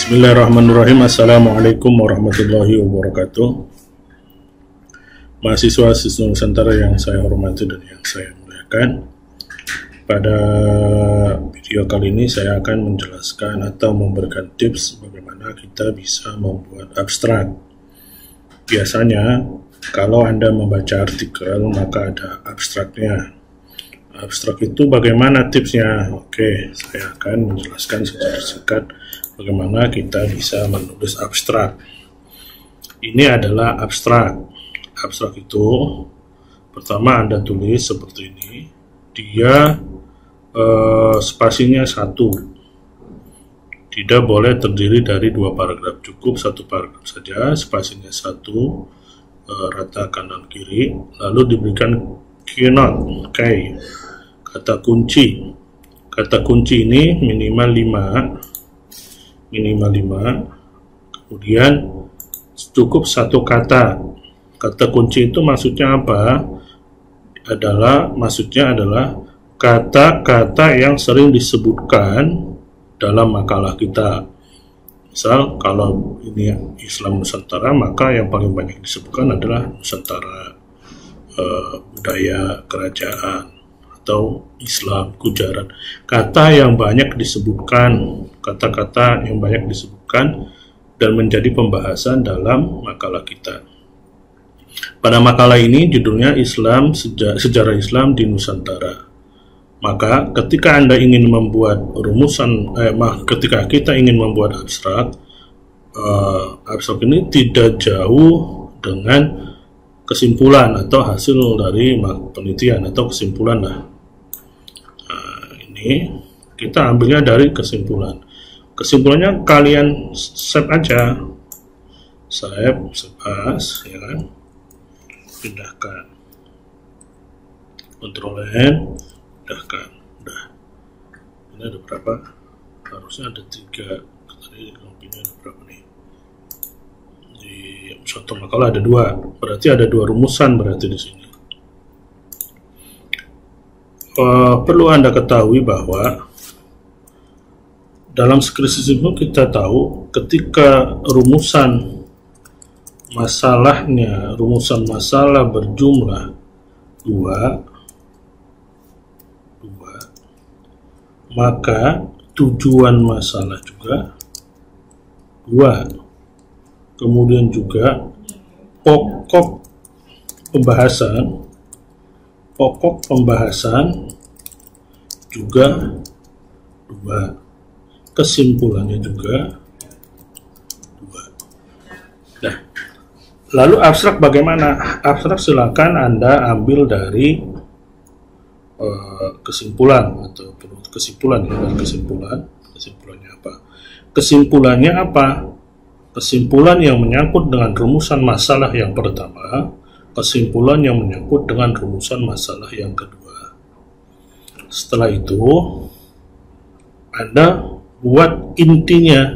Bismillahirrahmanirrahim. Assalamualaikum warahmatullahi wabarakatuh. Mahasiswa siswa Nusantara yang saya hormati dan yang saya muliakan, pada video kali ini saya akan menjelaskan atau memberikan tips bagaimana kita bisa membuat abstrak. Biasanya kalau Anda membaca artikel maka ada abstraknya. Abstrak itu bagaimana tipsnya? Oke, saya akan menjelaskan secara singkat bagaimana kita bisa menulis abstrak. Ini adalah abstrak. Abstrak itu pertama Anda tulis seperti ini. Dia spasinya 1. Tidak boleh terdiri dari 2 paragraf, cukup 1 paragraf saja. Spasinya 1, rata kanan kiri, lalu diberikan keyword, kata kunci. Kata kunci ini minimal 5, kemudian cukup 1 kata. Kata kunci itu maksudnya apa? Maksudnya adalah kata-kata yang sering disebutkan dalam makalah kita. Misal kalau ini Islam Nusantara, maka yang paling banyak disebutkan adalah Nusantara, budaya kerajaan, atau Islam, Gujarat. Kata yang banyak disebutkan, kata-kata yang banyak disebutkan dan menjadi pembahasan dalam makalah kita. Pada makalah ini judulnya Islam, Sejarah Islam di Nusantara. Maka ketika Anda ingin membuat ketika kita ingin membuat abstrak, abstrak ini tidak jauh dengan kesimpulan atau hasil dari penelitian atau kesimpulan lah. Ini kita ambilnya dari kesimpulan. Kesimpulannya kalian save aja, save as, ya kan? Pindahkan, Ctrl N, pindahkan. Udah. Ini ada berapa? Harusnya ada 3. Tadi ini ada berapa nih? Di satu makalah ada 2, berarti ada 2 rumusan berarti di sini. Perlu Anda ketahui bahwa dalam skripsi kita tahu ketika rumusan masalah berjumlah 2, maka tujuan masalah juga 2. Kemudian juga pokok pembahasan juga 2. Kesimpulannya juga 2. Nah, lalu abstrak bagaimana? Abstrak silakan Anda ambil dari kesimpulan atau kesimpulan ya, dari kesimpulannya apa? Kesimpulannya apa? Kesimpulan yang menyangkut dengan rumusan masalah yang pertama, kesimpulan yang menyangkut dengan rumusan masalah yang kedua. Setelah itu Anda buat intinya.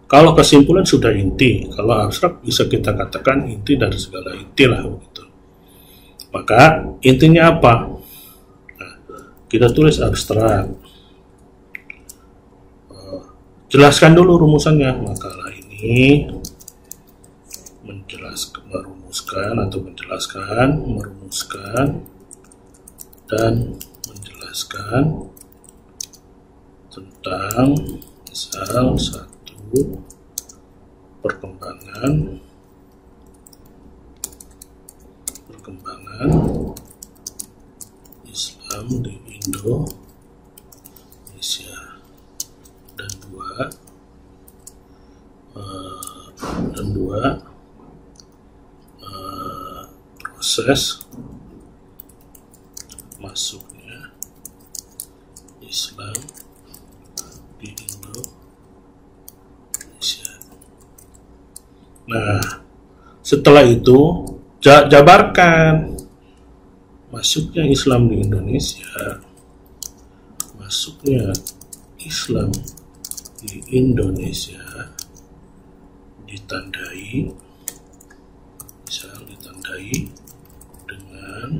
Kalau kesimpulan sudah inti, kalau abstrak bisa kita katakan inti dari segala inti lah begitu. Maka intinya apa? Nah, kita tulis abstrak. Jelaskan dulu rumusannya. Makalah ini merumuskan dan menjelaskan tentang misal 1, perkembangan Islam di Indonesia, dan 2 proses masuknya Islam di Indonesia. Nah, setelah itu jabarkan masuknya Islam di Indonesia. Masuknya Islam di Indonesia ditandai dengan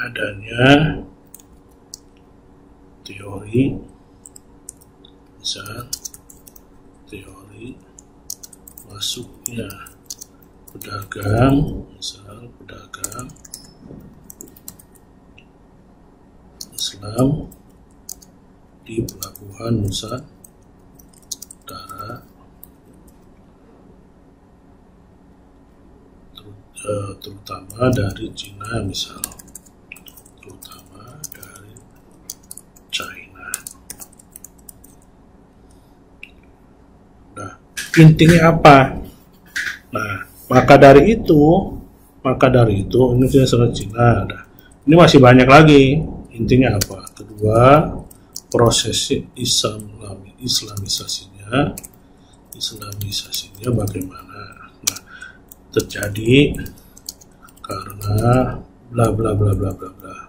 adanya teori, misal teori masuknya pedagang, misal pedagang Islam di pelabuhan Nusantara, terutama dari Cina, misal terutama dari China. Nah, intinya apa? Nah, maka dari itu ini sudah Cina. Nah, ini masih banyak lagi. Intinya apa? Kedua, proses islamisasinya bagaimana? Nah, terjadi karena bla bla bla bla bla bla.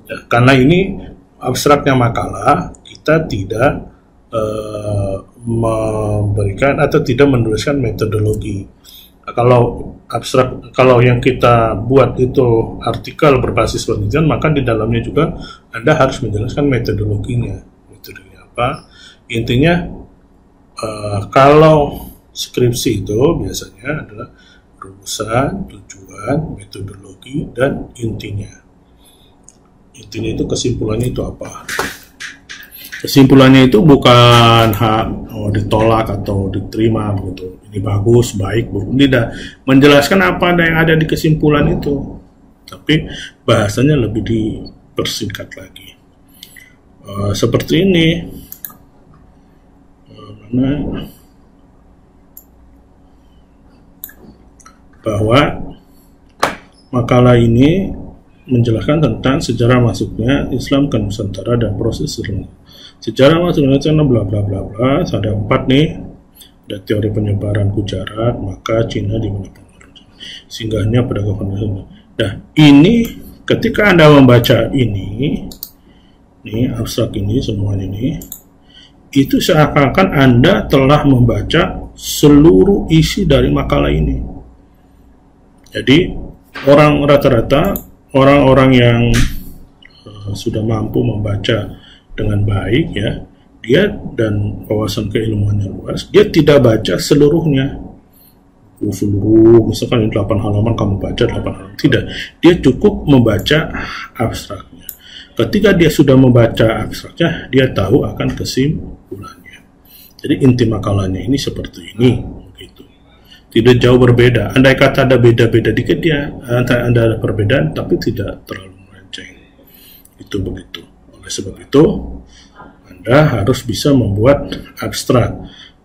Ya, karena ini abstraknya makalah, kita tidak memberikan atau tidak menuliskan metodologi. Kalau yang kita buat itu artikel berbasis penelitian, maka di dalamnya juga Anda harus menjelaskan metodologinya. Metodologinya apa? Intinya kalau skripsi itu biasanya adalah rumusan, tujuan, metodologi, dan intinya. Intinya itu kesimpulannya itu apa? Kesimpulannya itu bukan ditolak atau diterima begitu. Ini bagus, baik, buruk. Tidak. Menjelaskan apa yang ada di kesimpulan itu. Tapi bahasanya lebih dipersingkat lagi. Seperti ini. Bahwa makalah ini menjelaskan tentang sejarah masuknya Islam ke Nusantara dan proses sejarah masuk Indonesia, bla bla bla bla. Ada 4 nih. Ada teori penyebaran Gujarat, maka Cina di mana singgahnya pedagang Indonesia. Nah, ini ketika Anda membaca ini abstrak ini semuanya ini, itu seakan-akan Anda telah membaca seluruh isi dari makalah ini. Jadi orang-orang yang sudah mampu membaca dengan baik, ya, dia dan wawasan keilmuannya luas, dia tidak baca seluruhnya. Misalkan 8 halaman kamu baca 8 halaman. Tidak, dia cukup membaca abstraknya. Ketika dia sudah membaca abstraknya, dia tahu akan kesimpulannya. Jadi inti makalahnya ini seperti ini, begitu. Tidak jauh berbeda. Andai kata ada beda-beda dikit, ya, ada perbedaan, tapi tidak terlalu melenceng. Itu begitu. Oleh sebab itu, Anda harus bisa membuat abstrak.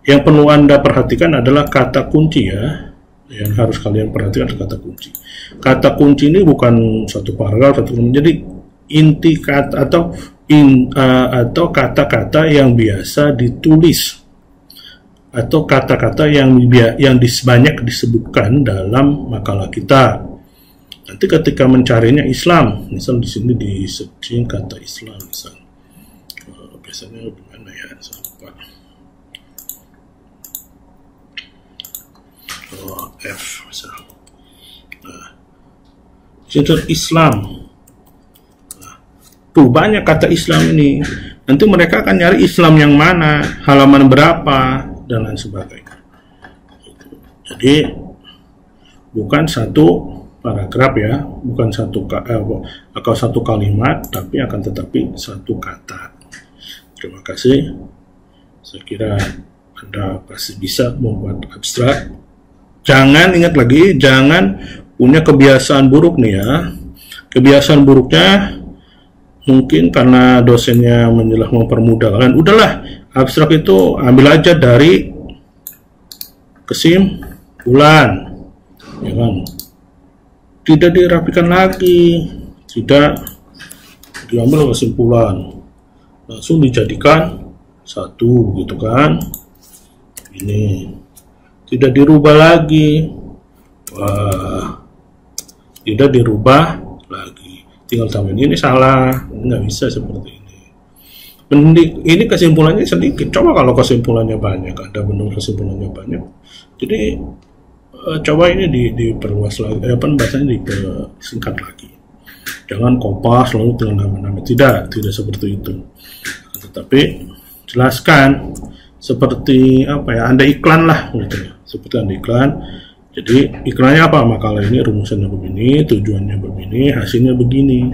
Yang perlu Anda perhatikan adalah kata kunci, ya. Yang harus kalian perhatikan kata kunci. Kata kunci ini bukan satu paragraf, menjadi inti kata atau kata-kata yang biasa ditulis, atau kata-kata yang banyak disebutkan dalam makalah kita. Nanti ketika mencarinya Islam, misal di sini di searching kata Islam, misal biasanya gimana ya, sampai F misal. Nah, center Islam. Nah, tuh banyak kata Islam ini. Nanti mereka akan nyari Islam yang mana, halaman berapa, dan lain sebagainya. Jadi bukan satu paragraf, ya, bukan satu kalimat, tapi akan tetapi satu kata. Terima kasih. Saya kira Anda pasti bisa membuat abstrak. Jangan, ingat lagi, jangan punya kebiasaan buruk nih, ya. Kebiasaan buruknya mungkin karena dosennya mempermudah kalian. Udahlah, abstrak itu ambil aja dari kesimpulan, ya kan? Tidak dirapikan lagi, tidak diambil kesimpulan, langsung dijadikan satu, gitu kan? Ini tidak dirubah lagi. Wah, tidak dirubah lagi, tinggal tambahin ini salah, nggak bisa seperti ini. Ini kesimpulannya sedikit. Coba kalau kesimpulannya banyak, ada benar kesimpulannya banyak. Jadi coba ini diperluas lagi, bahasanya dipersingkat lagi. Jangan kopas lalu dengan nama-nama, tidak seperti itu. Tetapi jelaskan seperti apa ya, Anda iklan lah gitu ya. Seperti Anda iklan. Jadi iklannya apa? Makalah ini rumusannya begini, tujuannya begini, hasilnya begini.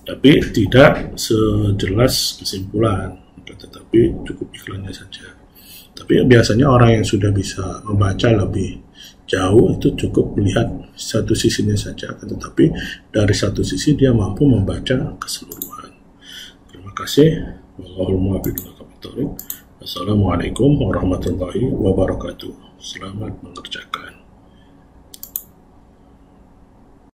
Tapi tidak sejelas kesimpulan, tetapi cukup iklannya saja. Tapi biasanya orang yang sudah bisa membaca lebih jauh itu cukup melihat satu sisinya saja, tetapi dari satu sisi dia mampu membaca keseluruhan. Terima kasih. Wassalamualaikum warahmatullahi wabarakatuh. Selamat mengerjakan.